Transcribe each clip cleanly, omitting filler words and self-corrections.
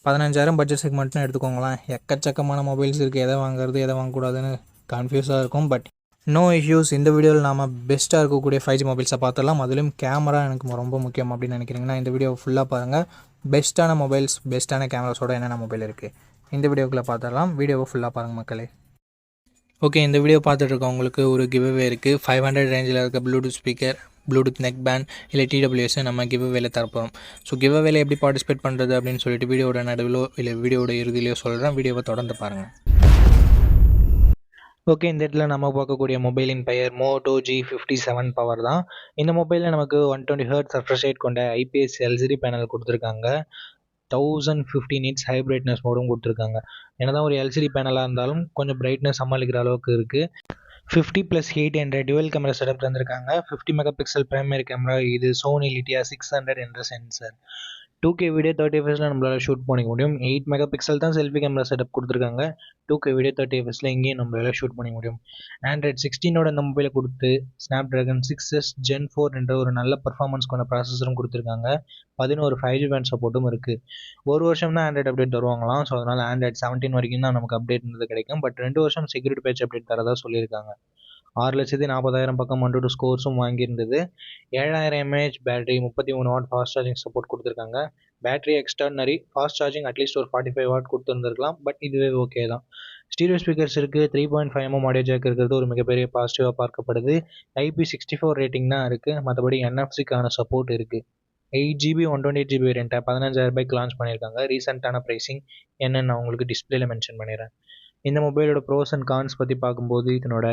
15,000 budget செக்மெண்ட்னு எடுத்துக்கோங்களேன். எக்கச்சக்கமான mobiles இருக்குது. எதை வாங்குறது எதை வாங்கக்கூடாதுன்னு கன்ஃபியூஸாக இருக்கும். But no issues. இந்த வீடியோவில் நாம் பெஸ்ட்டாக இருக்கக்கூடிய 5G மொபைல்ஸை பார்த்துடலாம். அதிலும் கேமரா எனக்கு ரொம்ப முக்கியம் அப்படின்னு நினைக்கிறீங்கன்னா இந்த வீடியோ ஃபுல்லாக பாருங்கள். பெஸ்ட்டான மொபைல்ஸ், பெஸ்ட்டான கேமராஸோட என்னென்ன மொபைல் இருக்குது இந்த வீடியோக்குள்ளே பார்த்துடலாம். வீடியோவை ஃபுல்லாக பாருங்கள் மக்களே. ஓகே, இந்த வீடியோ பார்த்துட்டு இருக்கவங்களுக்கு ஒரு கிவ்அவே இருக்குது. 500 ரேஞ்சில் இருக்க Bluetooth speaker, Bluetooth neck band இல்லை TWS நம்ம கிவ்அவேல தரப்போம். ஸோ கிவ்அவேல எப்படி பார்ட்டிசிபேட் பண்ணுறது அப்படின்னு சொல்லிட்டு வீடியோட நடுவிலோ இல்லை வீடியோட இறுதியிலையோ சொல்கிறேன். வீடியோவை தொடர்ந்து பாருங்கள். ஓகே, இந்த இடத்துல நம்ம பார்க்கக்கூடிய மொபைலின் பெயர் மோட்டோ G57 பவர் தான். இந்த மொபைலில் நமக்கு 120 Hz ரெஃப்ரெஷ் ரேட் கொண்ட IPS LCD பேனல் கொடுத்துருக்காங்க. 1050 nits ஹை பிரைட்னஸ் மோடும் கொடுத்துருக்காங்க. என்னதான் ஒரு LCD பேனலாக இருந்தாலும் கொஞ்சம் பிரைட்னஸ் சமாளிக்கிற அளவுக்கு இருக்குது. 50+8 என்ற டுவெல் கேமரா செட்டப் தந்திருக்காங்க. 50 மெகா பிக்சல் பிரைமரி கேமரா, இது சோனி லிட்டியா 600 என்ற சென்சர். 2K வீடியோ 30 fps நம்மளால் ஷூட் பண்ணிக்க முடியும். 8 மெகா பிக்சல் தான் செல்ஃபி கேமரா செட்டப் கொடுத்துருக்காங்க. 2K வீடியோ 30 fps இங்கேயும் நம்மளால் ஷூட் பண்ணிக்க முடியும். Android 16 இந்த மொபைலை கொடுத்து Snapdragon 6s Gen 4 என்ற ஒரு நல்ல பர்ஃபார்மன்ஸ் கொண்ட ப்ராசஸரும் கொடுத்துருக்காங்க. 11 5G பேண்ட் சப்போர்ட்டும் இருக்குது. ஒரு வருஷம் தான் ஆண்ட்ராய்டு அப்டேட் தருவாங்களாம். ஸோ அதனால் Android 17 வரைக்கும் தான் நமக்கு அப்டேட் கிடைக்கும். பட் 2 வருஷம் செக்யூரிட்டி பேட்ச் அப்டேட் தரதா சொல்லியிருக்காங்க. 6,40,000 பக்கம் 1 ஸ்கோர்ஸும் வாங்கியிருந்தது. 7000 mAh battery, 33 what fast charging support கொடுத்துருக்காங்க. பேட்டரி எக்ஸ்டர்னரி ஃபாஸ்ட் சார்ஜிங் அட்லீஸ்ட் ஒரு 45 வாட் கொடுத்துருந்துருக்கலாம். பட் இதுவே ஓகே தான். ஸ்டீரியோ ஸ்பீக்கர்ஸ் இருக்குது. 3.5mm ஆடியோ ஜாக் இருக்கிறது ஒரு மிகப்பெரிய பாசிட்டிவாக பார்க்கப்படுது. IP64 ரேட்டிங் தான் இருக்குது. மற்றபடி NFC-க்கான சப்போர்ட் இருக்குது. 8GB 128GB வேரியண்ட்டை 15,000 லான்ச் பண்ணியிருக்காங்க. ரீசெண்டான ப்ரைஸிங் என்னென்னு நான் உங்களுக்கு டிஸ்பிளேல மென்ஷன் பண்ணிடுறேன். இந்த மொபைலோட ப்ரோஸ் அண்ட் கான்ஸ் பற்றி பார்க்கும்போது இதனோட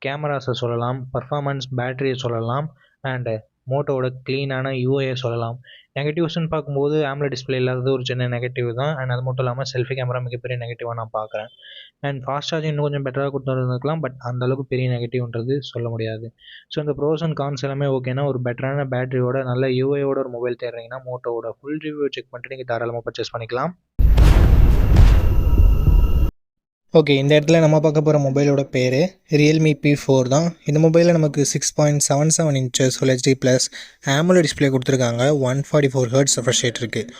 கேமராஸை சொல்லலாம், பர்ஃபார்மன்ஸ், பேட்டரியை சொல்லலாம், அண்டு மோட்டோவோட க்ளீனான யூஐயை சொல்லலாம். நெகட்டிவ்ஸ்ன்னு பார்க்கும்போது AMOLED டிஸ்பிளே இல்லாதது ஒரு சின்ன நெகட்டிவ் தான். அண்ட் அது மட்டும் இல்லாமல் செல்ஃபி கேமரா மிகப்பெரிய நெகட்டிவாக நான் பார்க்குறேன். அண்ட் ஃபாஸ்ட் சார்ஜிங் இன்னும் கொஞ்சம் பெட்டராக கொடுத்துருந்துருக்கலாம். பட் அந்தளவுக்கு பெரிய நெகட்டிவ்ன்றது சொல்ல முடியாது. ஸோ இந்த ப்ரோஸ் அண்ட் கான்ஸ் எல்லாமே ஓகேனா, ஒரு பெட்டரான பேட்டரியோட நல்ல யூஐயோட ஒரு மொபைல் தேடுறீங்கன்னா மோட்டோவோட ஃபுல் ரிவ்யூ செக் பண்ணிட்டு நீங்கள் தாராளமாக பர்ச்சேஸ் பண்ணிக்கலாம். ஓகே, இந்த இடத்துல நம்ம பார்க்க போகிற மொபைலோட பேர் Realme P4 தான். இந்த மொபைலில் நமக்கு 6.77 inches Full HD plus AMOLED display கொடுத்துருக்காங்க. 144 Hz ரெஃப்ரெஷ் ரேட் இருக்குது.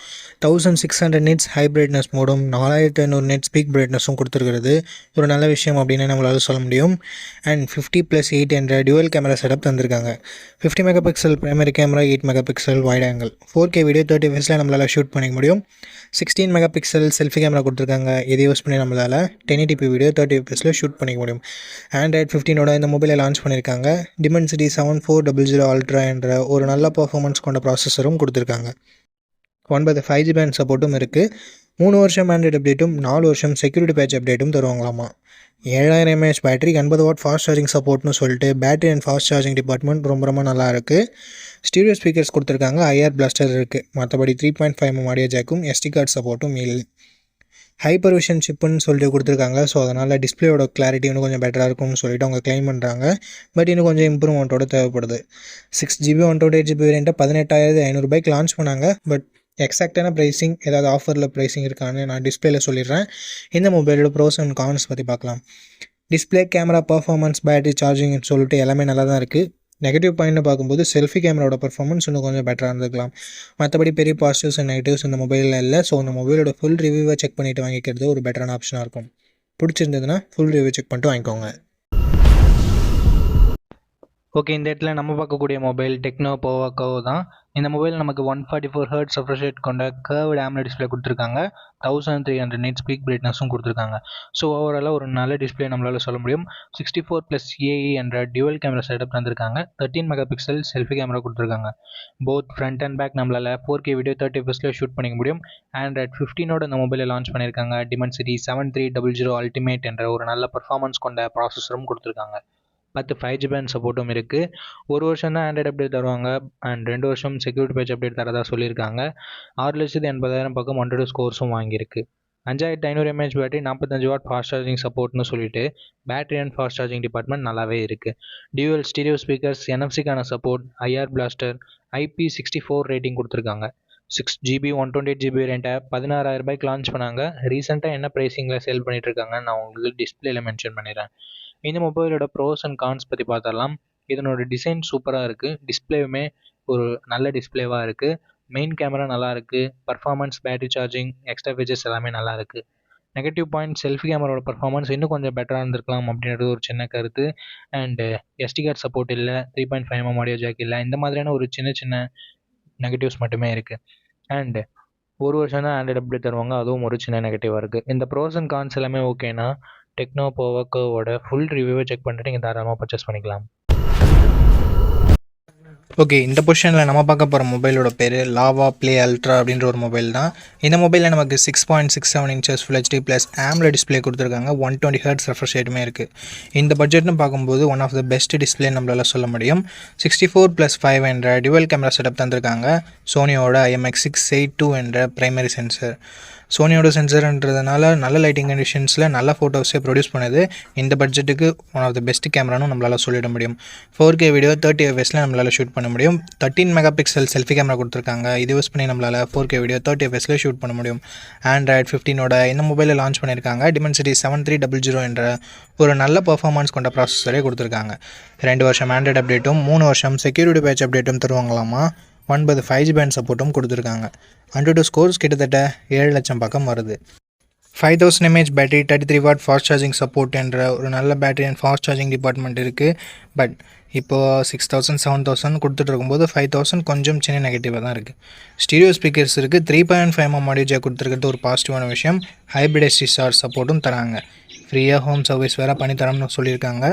1600 nits ஹை பிரைட்னஸ் மோடும் 4500 nits பீக் பிரைட்னஸும் கொடுத்துருக்கிறது ஒரு நல்ல விஷயம் அப்படின்னு நம்மளால் சொல்ல முடியும். அண்ட் 50+8 என்ற டுவெல் கேமரா செட்டப் தந்திருக்காங்க. 50 mega pixel primary camera, 8 mega pixel wide angle, 4K video 30 fps நம்மளால் ஷூட் பண்ணிக்க முடியும். 16 மெகா பிக்சல் செல்ஃபி கேமரா கொடுத்துருக்காங்க. இதை யூஸ் பண்ணி நம்மளால் 1080p வீடியோ 30 fps ஷூட் பண்ணிக்க முடியும். Android 15 இந்த மொபைலை லான்ச் பண்ணியிருக்காங்க. Dimensity 7400 Ultra என்ற ஒரு நல்ல பர்ஃபார்மன்ஸ் கொண்ட ப்ராசஸரும் கொடுத்துருக்காங்க. 9 5G பேண்ட் சப்போர்ட்டும் இருக்குது. 3 வருஷம் ஆண்ட்ராய்டு அப்டேட்டும் 4 வருஷம் செக்யூரிட்டி பேட்ச் அப்டேட்டும் தருவாங்களாமா. 7000 mAh battery, 80 watt fast charging சப்போர்ட்னு சொல்லிட்டு battery and fast charging department ரொம்ப நல்லா இருக்குது. ஸ்டீரியோ ஸ்பீக்கர்ஸ் கொடுத்துருக்காங்க. IR பிளாஸ்டர் இருக்குது. மற்றபடி 3.5mm ஆடியோ ஜாக்கும் SD கார்டு சப்போர்ட்டும் இல்லை. ஹைப்பர் விஷன் சிப்புன்னு சொல்லிட்டு கொடுத்துருக்காங்க. ஸோ அதனால் டிஸ்பிளேயோட கிளாரிட்டி இன்னும் கொஞ்சம் பெட்டராக இருக்கும்னு சொல்லிட்டு அவங்க கிளைம் பண்ணுறாங்க. பட் இன்னும் கொஞ்சம் இம்ப்ரூவ்மெண்ட்டோட தேவைப்படுது. 6GB 128GB வேரியண்ட்டை 18,500 லான்ச் பண்ணாங்க. பட் எக்ஸாக்டான ப்ரைஸிங், ஏதாவது ஆஃபரில் ப்ரைஸிங் இருக்கான்னு நான் டிஸ்பிளேல சொல்லிடுறேன். இந்த மொபைலோட ப்ரோஸ் அண்ட் கான்ஸ் பற்றி பார்க்கலாம். டிஸ்பிளே, கேமரா, பர்ஃபார்மன்ஸ், பேட்டரி, சார்ஜிங்னு சொல்லிட்டு எல்லாமே நல்லா தான் இருக்குது. நெகட்டிவ் பாயிண்ட்னு பார்க்கும்போது செல்ஃபி கேமராவோட பர்ஃபார்மன்ஸ் இன்னும் கொஞ்சம் பெட்டராக இருந்துக்கலாம். மற்றபடி பெரிய பாசிட்டிவ்ஸ் அண்ட் நெகட்டிவ்ஸ் இந்த மொபைலில் இல்லை. ஸோ இந்த மொபைலோட ஃபுல் ரிவ்யூவை செக் பண்ணிவிட்டு வாங்கிக்கிறது ஒரு பெட்டரான ஆப்ஷனாக இருக்கும். பிடிச்சிருந்ததுன்னா ஃபுல் ரிவ்யூ செக் பண்ணிட்டு வாங்கிக்கோங்க. ஓகே, இந்த இடத்துல நம்ம பார்க்கக்கூடிய மொபைல் டெக்னோ போவாக்கோ தான். இந்த மொபைல் நமக்கு 144 Hz ரெஃப்ரெஷ் ரேட் கொண்ட கர்வ்டு AMOLED டிஸ்பிளே கொடுத்துருக்காங்க. 1300 nits பீக் பிரைட்னஸும் கொடுத்துருக்காங்க. ஸோ ஓவராலாக ஒரு நல்ல டிஸ்பிளே நம்மளால் சொல்ல முடியும். 64+AE என்ற டுவெல் கேமரா செட்டப் தந்திருக்காங்க. 13 மெகா பிக்சல் செல்ஃபி கேமரா கொடுத்துருக்காங்க. போத் ஃப்ரண்ட் அண்ட் பேக் நம்மளால் 4K வீடியோ 30 fps ஷூட் பண்ணிக்க முடியும். Android 15 இந்த மொபைலை லான்ச் பண்ணியிருக்காங்க. Dimensity 7300 Ultimate என்ற ஒரு நல்ல பர்ஃபார்மன்ஸ் கொண்ட ப்ராசஸரும் கொடுத்துருக்காங்க. 10 5G பேண்ட் சப்போர்ட்டும் இருக்குது. ஒரு வருஷம் தான் ஆண்ட்ராய்டு அப்டேட் தருவாங்க. அண்ட் 2 வருஷம் செக்யூரிட்டி பேட்ச் அப்டேட் தரதா சொல்லியிருக்காங்க. 6,80,000 பக்கம் 100 ஸ்கோர்ஸும் வாங்கியிருக்கு. 5500 mAh battery, 45 watt fast charging சப்போர்ட்னு சொல்லிட்டு battery and fast charging department நல்லாவே இருக்குது. டியூவல் ஸ்டீரியோ ஸ்பீக்கர்ஸ், NFC-க்கான support, IR blaster, IP64 rating கொடுத்துருக்காங்க. 6GB 128GB வேரியண்ட்டை 16,000 லான்ச் பண்ணாங்க. ரீசெண்டாக என்ன ப்ரைஸிங்கில் சேல் பண்ணிட்டு இருக்காங்கன்னு நான் உங்களுக்கு டிஸ்பிளேல மென்ஷன் பண்ணிடுறேன். இந்த மொபைலோட ப்ரோஸ் அண்ட் கான்ஸ் பற்றி பார்த்தரலாம். இதனோட டிசைன் சூப்பராக இருக்குது. டிஸ்பிளேவுமே ஒரு நல்ல டிஸ்பிளேவாக இருக்குது. மெயின் கேமரா நல்லாயிருக்கு, performance, battery charging, extra features எல்லாமே நல்லாயிருக்கு. நெகட்டிவ் பாயிண்ட் செல்ஃபி கேமராவோட பர்ஃபார்மன்ஸ் இன்னும் கொஞ்சம் பெட்டராக இருந்திருக்கலாம் அப்படின்றது ஒரு சின்ன கருத்து. அண்டு எஸ்டி கார்டு சப்போர்ட் இல்லை, 3.5mm ஆடியோ ஜாக் இல்லை, இந்த மாதிரியான ஒரு சின்ன சின்ன நெகட்டிவ்ஸ் மட்டுமே இருக்குது. அண்டு ஒரு வருஷம் தான் ஆண்ட்ராய்டு அப்டேட் தருவாங்க, அதுவும் ஒரு சின்ன நெகட்டிவாக இருக்குது. இந்த ப்ரோஸ் அண்ட் கான்ஸ் எல்லாமே ஓகேனா டெக்னோ போவோட ஃபுல் ரிவ்யூவை செக் பண்ணிட்டு நீங்கள் தாராளமாக பர்ச்சேஸ் பண்ணிக்கலாம். ஓகே, இந்த பொசிஷனில் நம்ம பார்க்க போகிற மொபைலோட பேர் லாவா ப்ளே அல்ட்ரா அப்படின்ற ஒரு மொபைல் தான். இந்த மொபைலில் நமக்கு 6.67 inches full HD plus AMOLED display கொடுத்துருக்காங்க. 120 Hz ரெஃப்ரெஷ் ரேட்டுமே இருக்குது. இந்த பட்ஜெட்னு பார்க்கும்போது one of the best display நம்மளால் சொல்ல முடியும். 64+5 என்ற டுவல் கேமரா செட்டப் தந்திருக்காங்க. சோனியோட IMX682 என்ற பிரைமரி சென்சர். சோனியோட சென்சர்ன்றதுனால நல்ல லைட்டிங் கண்டிஷன்ஸில் நல்ல ஃபோட்டோஸே ப்ரொடியூஸ் பண்ணுது. இந்த பட்ஜெட்டுக்கு ஒன் ஆஃப் த பெஸ்ட் கேமரானு நம்மளால் சொல்லிட முடியும். 4K வீடியோ 30 fps நம்மளால் ஷூட் பண்ண முடியும். 13 மெகாபிக்சல் செல்ஃபி கேமரா கொடுத்துருக்காங்க. இது யூஸ் பண்ணி நம்மளால் 4K வீடியோ 30 fps ஷூட் பண்ண முடியும். Android 15 இந்த மொபைலில் லான்ச் பண்ணியிருக்காங்க. Dimensity 7300 என்ற ஒரு நல்ல பர்ஃபார்மன்ஸ் கொண்ட ப்ராசஸரே கொடுத்துருக்காங்க. 2 வருஷம் ஆண்ட்ராய்டு அப்டேட்டும் 3 வருஷம் செக்யூரிட்டி பேட்ச் அப்டேட்டும் தருவாங்களாமா. 9 5G பேண்ட் சப்போர்ட்டும் கொடுத்துருக்காங்க. AnTuTu ஸ்கோர்ஸ் கிட்டத்தட்ட 7 லட்சம் பக்கம் வருது. 5000 mAh battery, 33 what fast charging support என்ற ஒரு நல்ல battery and fast charging department இருக்குது. பட் இப்போது 6000 7000 கொடுத்துட்டு இருக்கும்போது 5000 கொஞ்சம் சின்ன நெகட்டிவாக தான் இருக்குது. ஸ்டீரியோ ஸ்பீக்கர்ஸ் இருக்குது. 3.5mm ஆடியோ ஜாக் கொடுத்துருக்கிறது ஒரு பாசிட்டிவான விஷயம். ஹைப்ரிட் SD சப்போர்ட்டும் தராங்க. ஃப்ரீயாக ஹோம் சர்வீஸ் வேறு பண்ணித்தரோம்னு சொல்லியிருக்காங்க.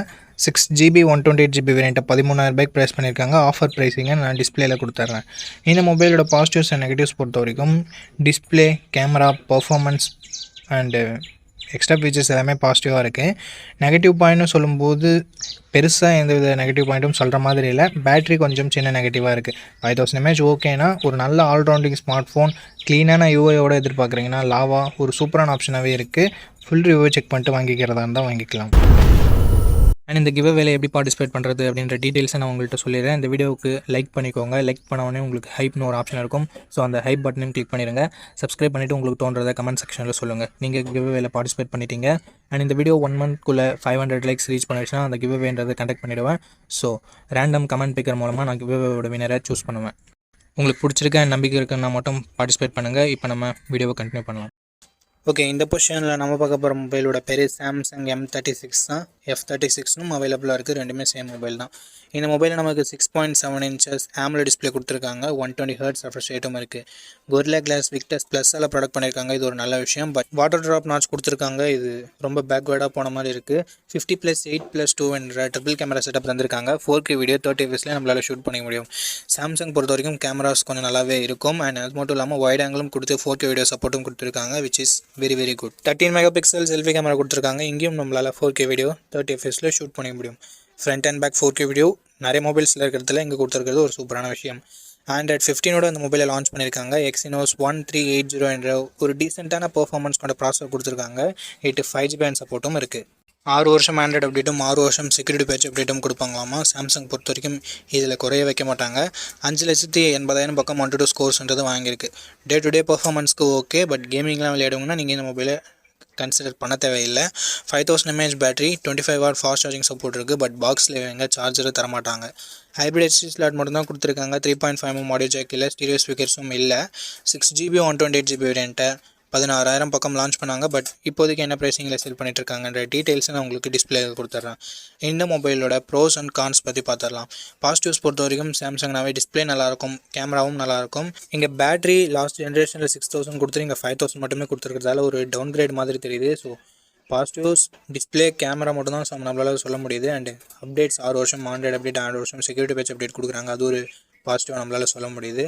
6GB 128GB வேரியண்ட்டை 13,000 ப்ரைஸ் பண்ணியிருக்காங்க. ஆஃபர் ப்ரைஸிங்கை நான் டிஸ்பிளேயில் கொடுத்துட்றேன். இந்த மொபைலோட பாசிட்டிவ்ஸ் அண்ட் நெகட்டிவ்ஸ் பொறுத்த வரைக்கும் display, camera, performance and extra features எல்லாமே பாசிட்டிவாக இருக்குது. நெகட்டிவ் பாயிண்ட்னு சொல்லும்போது பெருசாக எந்த வித நெகட்டிவ் பாயிண்ட்டும் சொல்கிற மாதிரி இல்லை. பேட்ரி கொஞ்சம் சின்ன நெகட்டிவாக இருக்குது. 5000 mAh ஓகேனா ஒரு நல்ல ஆல்ரவுண்டிங் ஸ்மார்ட் ஃபோன் க்ளீனான யூஐயோடு எதிர்பார்க்குறீங்கன்னா லாவா ஒரு சூப்பரான ஆப்ஷனாகவே இருக்குது. ஃபுல் ரிவ்யூ செக் பண்ணிட்டு வாங்கிக்கிறதா இருந்தால் வாங்கிக்கலாம். அண்ட் இந்த கிவ் அவேல எப்படி பார்ட்டிசிபேட் பண்ணுறது அப்படின்ற டீட்டெயில்ஸை நான் உங்கள்கிட்ட சொல்லிடுறேன். இந்த வீடியோவுக்கு லைக் பண்ணிக்கோங்க. லைக் பண்ண உங்களுக்கு ஹைப்னு ஒரு ஆப்ஷன் இருக்கும். ஸோ அந்த ஹைப் பட்டனையும் கிளிக் பண்ணிடுங்க. சப்ஸ்கிரைப் பண்ணிவிட்டு உங்களுக்கு தோன்றதை கமெண்ட் செக்ஷனில் சொல்லுங்கள். நீங்கள் கிவ் அவேல பார்ட்டிசிபேட் பண்ணிட்டீங்க. அண்ட் இந்த வீடியோ 1 மந்த்க்குள்ளே 500 லைக்ஸ் ரீச் பண்ணிடுச்சுன்னா அந்த கிவ் அவேன்றது கண்டக்ட் பண்ணிவிடுவேன். ஸோ ரேண்டம் கமெண்ட் பிக்கர் மூலமாக நான் கிவ் அவேவோட வினரை சூஸ் பண்ணுவேன். உங்களுக்கு பிடிச்சிருக்க நம்பிக்கை இருக்குன்னா மட்டும் பார்ட்டிசிபேட் பண்ணுங்கள். இப்போ நம்ம வீடியோவை கண்டினியூ பண்ணலாம். ஓகே, இந்த பொசிஷனில் நம்ம பார்க்க போகிற மொபைலோட பேர் சாம்சங் M36 தான். F36னும் அவைலபிளாக இருக்குது. ரெண்டுமே சேம் மொபைல் தான். இந்த மொபைலில் நமக்கு 6.7 இன்ச்சஸ் AMOLED டிஸ்பிளே கொடுத்துருக்காங்க. 120 Hz ரெஃப்ரெஷ் ரேட்டும் இருக்குது. Gorilla Glass Victus Plus எல்லாம் ப்ராடக்ட் பண்ணியிருக்காங்க. இது ஒரு நல்ல விஷயம். பட் வாட்டர் ட்ராப் நாட்ச் கொடுத்துருக்காங்க. இது ரொம்ப பேக்வேர்டாக போன மாதிரி இருக்குது. 50+8+2 என்ற ட்ரிபிள் கேமரா செட்டப் தந்திருக்காங்க. 4K வீடியோ 30 fps நம்மளால் ஷூட் பண்ணிக்க முடியும். சாம்சங் பொறுத்த வரைக்கும் கேமராஸ் கொஞ்சம் நல்லாவே இருக்கும். அண்ட் அது மட்டும் இல்லாமல் வைட் ஆங்கிளும் கொடுத்து 4K வீடியோ சப்போர்ட்டும் கொடுத்துருக்காங்க, which is very good. 13 megapixel selfie camera கொடுத்துருக்காங்க. இங்கேயும் நம்மளால் 4K வீடியோ 30 fps ஷூட் பண்ணிக்க முடியும். Front and back 4K video நிறைய மொபைல்ஸில் இருக்கிறதுல இங்கே கொடுத்துருக்கிறது ஒரு சூப்பரான விஷயம். Android 15 இந்த மொபைலை லான்ச் பண்ணியிருக்காங்க. Exynos 1380 என்ற ஒரு டீசெண்டான பர்ஃபார்மன்ஸ் கொண்ட ப்ராசஸர் கொடுத்துருக்காங்க. 5G பேண்ட் சப்போர்ட்டும் இருக்குது. 6 வருஷம் ஆண்ட்ராய்டு அப்டேட்டும் 6 வருஷம் செக்யூரிட்டி பேட்ச் அப்டேட்டும் கொடுப்பாங்களாமா. சாம்சங் பொறுத்த வரைக்கும் இதில் குறைய வைக்க மாட்டாங்க. 5,80,000 பக்கம் AnTuTu ஸ்கோர்ஸ்ன்றது வாங்கியிருக்கு. டே டு டே பர்ஃபார்மன்ஸ்க்கு ஓகே. பட் கேமிங்லாம் விளையாடுங்கன்னா நீங்கள் இந்த மொபைலை கன்சிடர் பண்ண தேவையில்லை. 5000 mAh battery, 25 watt fast charging support இருக்குது. பட் பாக்ஸில் எங்கே சார்ஜரை தரமாட்டாங்க. ஹைப்ரிட் SD ஸ்லாட் மட்டும் தான் கொடுத்துருக்காங்க. 3.5mm ஆடியோ ஜாக் இல்லை. ஸ்டீரியோ ஸ்பீக்கர்ஸும் இல்லை. 6GB 128GB வேரியண்ட்டை 16,000 பக்கம் லான்ச் பண்ணாங்க. பட் இப்போதைக்கு என்ன ப்ரைஸிங்கில் செல் பண்ணிட்டுருக்காங்கன்ற டீட்டெயில்ஸை நான் உங்களுக்கு டிஸ்பிளேயில் கொடுத்துட்றேன். இந்த மொபைலோட ப்ரோஸ் அண்ட் கான்ஸ் பற்றி பார்த்துடலாம். பாசிட்டிவ்ஸ் பொறுத்த வரைக்கும் சாம்சங்னாவே டிஸ்பிளே நல்லாயிருக்கும், கேமராவும் நல்லாயிருக்கும். இங்கே பேட்டரி லாஸ்ட் ஜென்ரேஷனில் 6000 கொடுத்து இங்கே 5000 மட்டுமே கொடுத்துருக்கிறதால ஒரு டவுன் கிரேட் மாதிரி தெரியுது. ஸோ பாசிட்டிவ்ஸ் டிஸ்பிளே, கேமரா மட்டும் தான் நம்மளால் சொல்ல முடியுது. அண்டு அப்டேட்ஸ் 6 வருஷம் ஆண்ட்ராய்டு அப்டேட், 6 வருஷம் செக்யூரிட்டி பேட்ச் அப்டேட் கொடுக்குறாங்க. அது ஒரு பாசிட்டிவாக நம்மளால் சொல்ல முடியுது.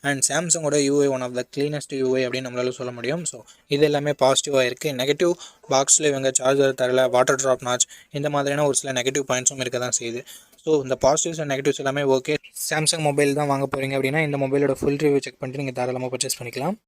அண்ட் சாம்சங்கோட UI one of the cleanest UI அப்படின்னு நம்மளால் சொல்ல முடியும். ஸோ இது எல்லாமே பாசிட்டிவாக இருக்குது. நெகட்டிவ் பாக்ஸில் இவங்க சார்ஜர் தரல, வாட்டர் ட்ராப் நாட்ச், இந்த மாதிரியான ஒரு சில நெகட்டிவ் பாயிண்ட்ஸும் இருக்க தான் செய்யுது. ஸோ இந்த பாசிட்டிவ்ஸ் அண்ட் நெகட்டிவ்ஸ் எல்லாமே ஓகே. சாம்சங் மொபைல் தான் வாங்க போகிறீங்க அப்படின்னா இந்த மொபைலோட ஃபுல் ரிவ்யூ செக் பண்ணிட்டு நீங்கள் தாராளமாக பர்ச்சேஸ் பண்ணிக்கலாம்.